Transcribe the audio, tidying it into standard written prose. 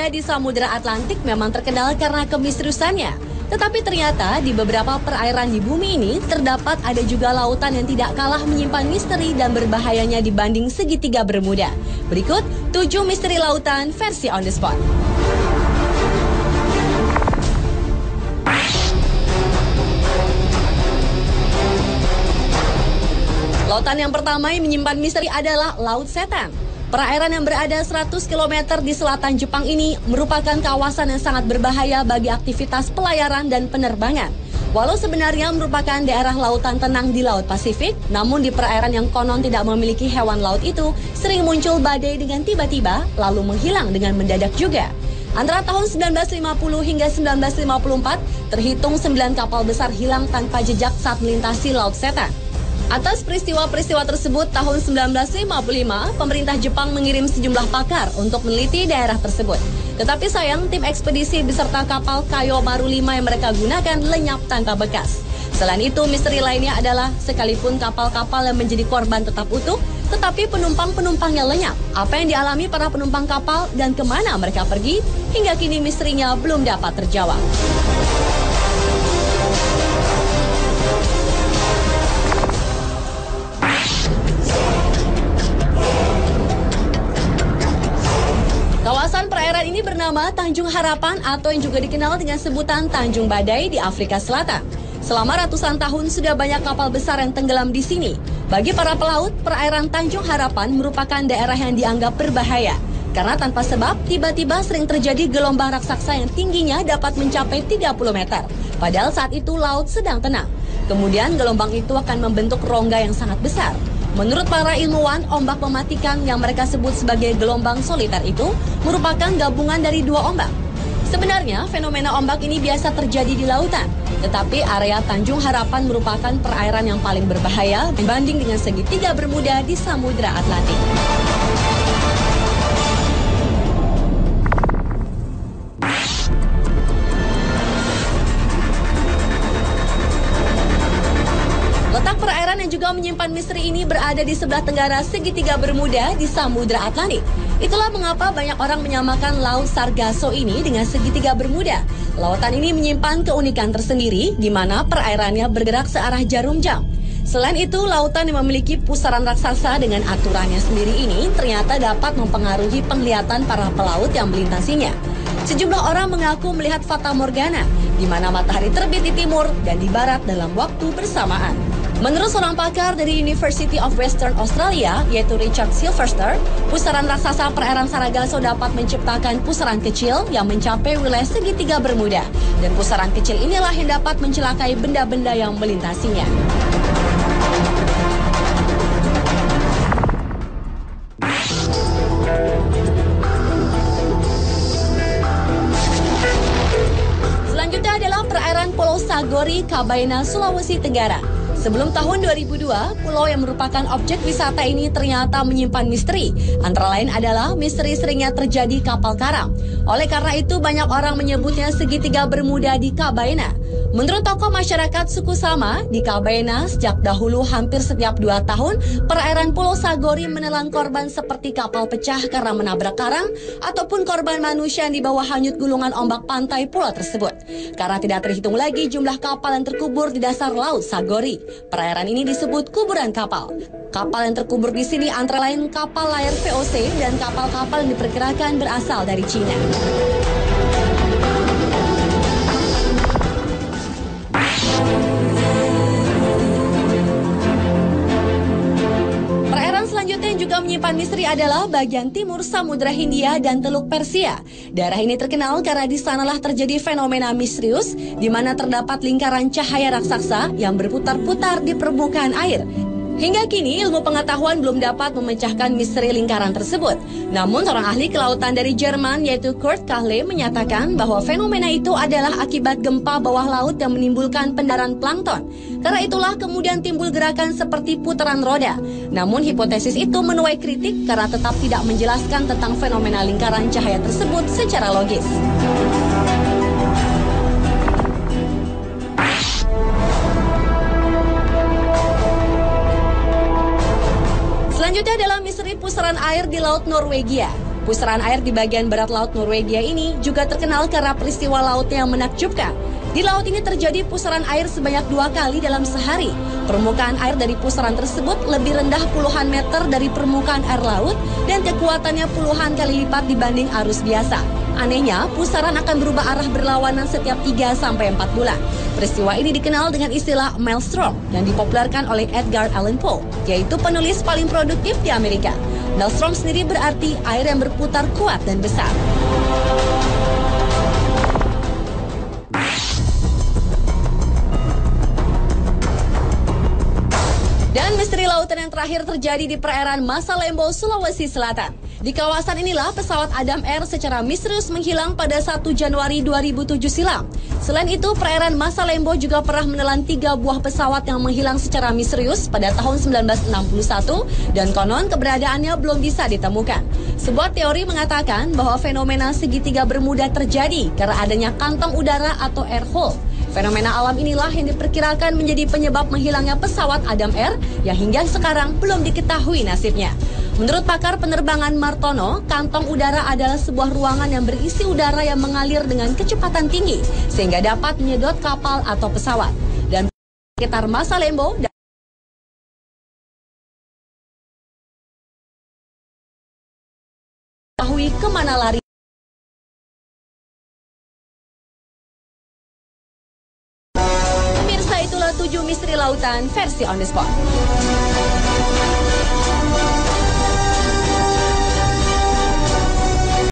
bermuda di Samudra Atlantik memang terkenal karena kemisteriusannya. Tetapi ternyata di beberapa perairan di bumi ini terdapat ada juga lautan yang tidak kalah menyimpan misteri dan berbahayanya dibanding segitiga Bermuda. Berikut 7 misteri lautan versi on the spot. Lautan yang pertama yang menyimpan misteri adalah Laut Setan. Perairan yang berada 100 km di selatan Jepang ini merupakan kawasan yang sangat berbahaya bagi aktivitas pelayaran dan penerbangan. Walau sebenarnya merupakan daerah lautan tenang di Laut Pasifik, namun di perairan yang konon tidak memiliki hewan laut itu sering muncul badai dengan tiba-tiba lalu menghilang dengan mendadak juga. Antara tahun 1950 hingga 1954, terhitung 9 kapal besar hilang tanpa jejak saat melintasi Laut Setan. Atas peristiwa-peristiwa tersebut, tahun 1955, pemerintah Jepang mengirim sejumlah pakar untuk meneliti daerah tersebut. Tetapi sayang, tim ekspedisi beserta kapal Kayo Maru 5 yang mereka gunakan lenyap tanpa bekas. Selain itu, misteri lainnya adalah sekalipun kapal-kapal yang menjadi korban tetap utuh, tetapi penumpang-penumpangnya lenyap. Apa yang dialami para penumpang kapal dan kemana mereka pergi, hingga kini misterinya belum dapat terjawab. Kawasan perairan ini bernama Tanjung Harapan atau yang juga dikenal dengan sebutan Tanjung Badai di Afrika Selatan. Selama ratusan tahun sudah banyak kapal besar yang tenggelam di sini. Bagi para pelaut, perairan Tanjung Harapan merupakan daerah yang dianggap berbahaya. Karena tanpa sebab, tiba-tiba sering terjadi gelombang raksasa yang tingginya dapat mencapai 30 meter. Padahal saat itu laut sedang tenang. Kemudian gelombang itu akan membentuk rongga yang sangat besar. Menurut para ilmuwan, ombak mematikan yang mereka sebut sebagai gelombang soliter itu merupakan gabungan dari 2 ombak. Sebenarnya, fenomena ombak ini biasa terjadi di lautan. Tetapi area Tanjung Harapan merupakan perairan yang paling berbahaya dibanding dengan segitiga Bermuda di Samudra Atlantik. Letak perairan yang juga menyimpan misteri ini berada di sebelah tenggara segitiga Bermuda di Samudra Atlantik. Itulah mengapa banyak orang menyamakan Laut Sargasso ini dengan segitiga Bermuda. Lautan ini menyimpan keunikan tersendiri di mana perairannya bergerak searah jarum jam. Selain itu, lautan yang memiliki pusaran raksasa dengan aturannya sendiri ini ternyata dapat mempengaruhi penglihatan para pelaut yang melintasinya. Sejumlah orang mengaku melihat fata morgana, di mana matahari terbit di timur dan di barat dalam waktu bersamaan. Menurut seorang pakar dari University of Western Australia, yaitu Richard Silverster, pusaran raksasa perairan Sargasso dapat menciptakan pusaran kecil yang mencapai wilayah segitiga Bermuda. Dan pusaran kecil inilah yang dapat mencelakai benda-benda yang melintasinya. Selanjutnya adalah perairan Pulau Sagori, Kabaina, Sulawesi Tenggara. Sebelum tahun 2002, pulau yang merupakan objek wisata ini ternyata menyimpan misteri. Antara lain adalah misteri seringnya terjadi kapal karam. Oleh karena itu, banyak orang menyebutnya segitiga Bermuda di Kabaina. Menurut tokoh masyarakat suku Sama, di Kabaina sejak dahulu hampir setiap 2 tahun, perairan Pulau Sagori menelan korban seperti kapal pecah karena menabrak karang, ataupun korban manusia yang dibawa hanyut gulungan ombak pantai pulau tersebut. Karena tidak terhitung lagi jumlah kapal yang terkubur di dasar Laut Sagori. Perairan ini disebut kuburan kapal. Kapal yang terkubur di sini antara lain kapal layar VOC dan kapal-kapal yang diperkirakan berasal dari Cina. Perairan selanjutnya yang juga menyimpan misteri adalah bagian timur Samudra Hindia dan Teluk Persia. Daerah ini terkenal karena di sanalah terjadi fenomena misterius di mana terdapat lingkaran cahaya raksasa yang berputar-putar di permukaan air. Hingga kini ilmu pengetahuan belum dapat memecahkan misteri lingkaran tersebut. Namun seorang ahli kelautan dari Jerman yaitu Kurt Kahle menyatakan bahwa fenomena itu adalah akibat gempa bawah laut yang menimbulkan pendaran plankton. Karena itulah kemudian timbul gerakan seperti putaran roda. Namun hipotesis itu menuai kritik karena tetap tidak menjelaskan tentang fenomena lingkaran cahaya tersebut secara logis. Selanjutnya adalah misteri pusaran air di Laut Norwegia. Pusaran air di bagian barat laut Norwegia ini juga terkenal karena peristiwa lautnya yang menakjubkan. Di laut ini terjadi pusaran air sebanyak 2 kali dalam sehari. Permukaan air dari pusaran tersebut lebih rendah puluhan meter dari permukaan air laut dan kekuatannya puluhan kali lipat dibanding arus biasa. Anehnya, pusaran akan berubah arah berlawanan setiap 3-4 bulan. Peristiwa ini dikenal dengan istilah maelstrom yang dipopulerkan oleh Edgar Allan Poe, yaitu penulis paling produktif di Amerika. Maelstrom sendiri berarti air yang berputar kuat dan besar. Dan misteri lautan yang terakhir terjadi di perairan Masa Lembo, Sulawesi Selatan. Di kawasan inilah pesawat Adam Air secara misterius menghilang pada 1 Januari 2007 silam. Selain itu, perairan Masa Lembo juga pernah menelan 3 buah pesawat yang menghilang secara misterius pada tahun 1961 dan konon keberadaannya belum bisa ditemukan. Sebuah teori mengatakan bahwa fenomena segitiga Bermuda terjadi karena adanya kantong udara atau air hole. Fenomena alam inilah yang diperkirakan menjadi penyebab menghilangnya pesawat Adam Air yang hingga sekarang belum diketahui nasibnya. Menurut pakar penerbangan Martono, kantong udara adalah sebuah ruangan yang berisi udara yang mengalir dengan kecepatan tinggi sehingga dapat menyedot kapal atau pesawat. Dan sekitar Masa Lembo diketahui kemana lari. Pemirsa, itulah 7 misteri lautan versi On The Spot.